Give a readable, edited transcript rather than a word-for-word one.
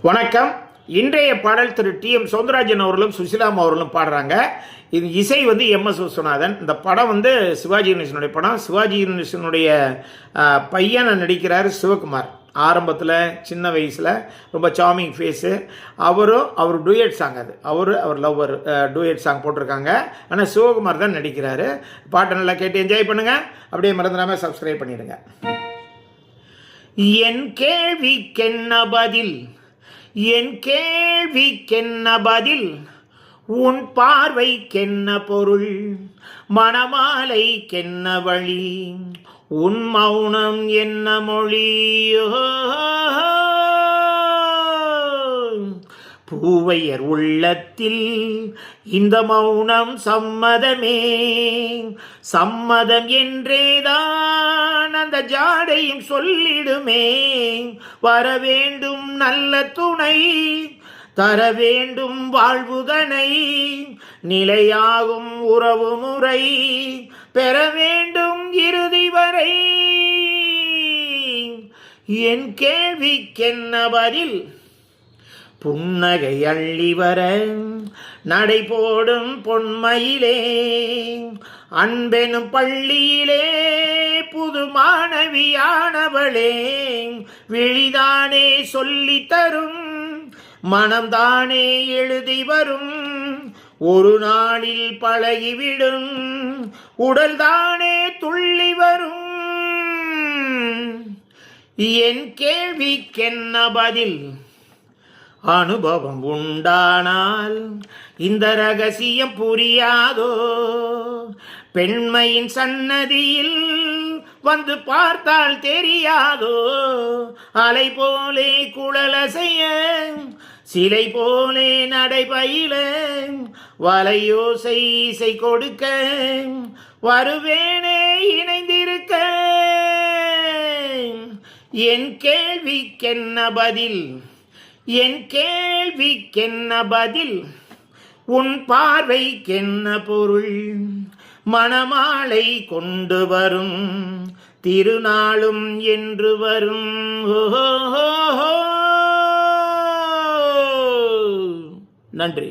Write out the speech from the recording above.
வணக்கம். இன்றைய பாடல் திரு டி.எம். சௌந்தரராஜன் அவர்களும் சுசிலாமா அவர்களும் பாடுறாங்க. இது இசை எம்.எஸ். விஸ்வநாதன். இந்த படம் சிவாஜி கணேசனுடைய படம். சிவாஜி கணேசனுடைய பையனை நடிக்கிறார் சிவகுமார். ஆரம்பத்தில் சின்ன வயசில் ரொம்ப சாமிங் ஃபேஸு. அவர் டூயட் சாங், அவர் லவ்வர் டூயட் சாங் போட்டிருக்காங்க. ஆனால் சிவகுமார் தான் நடிக்கிறாரு. பாட்டை நல்லா கேட்டு என்ஜாய் பண்ணுங்கள். அப்படியே மறந்துடாமல் சப்ஸ்கிரைப் பண்ணிடுங்க. என் கேள்விக்கென்ன பதில், என் கேள்விக்கென்ன பதில், உன் பார்வைக்கென்ன பொருள், மணமாலைக்கென்ன வழி, உன் மௌனம் என்ன மொழியோ, பூவையர் உள்ளத்தில் இந்த மௌனம் சம்மதமே, சம்மதம் என்றேதான் அந்த ஜாடையும் சொல்லிடுமே, வரவேண்டும் நல்ல துணை, தர வேண்டும் வாழ்வுதனை, நிலையாகும் உறவு முறை பெற வேண்டும் இறுதி வரை. என் கேள்விக்கென்ன பதில், புன்னகை அள்ளி வர நடை போடும் பொன்மையிலே, அன்பெனும் பள்ளியிலே புது மாணவியானவளே, விழிதானே சொல்லி தரும், மனம்தானே எழுதி வரும், ஒரு நாளில் பழகிவிடும், உடல்தானே துள்ளி வரும். என் கேள்விக்கென்ன பதில், அனுபவம் உண்டானால் இந்த ரகசியம் புரியாதோ, பெண்மையின் சன்னதியில் வந்து பார்த்தால் தெரியாதோ, அலை போலே குழலசைய சிலை போலே நடைபயில, வலையோசை இசை கொடுக்க வருவேனே இணைந்திருக்க. என் கேள்விக்கென்ன பதில், என் கேள்விக்கென்ன பதில், உன் பார்வைக்கென்ன பொருள், மணமாலை கொண்டு வரும் திருநாளும் என்று வரும். நன்றி.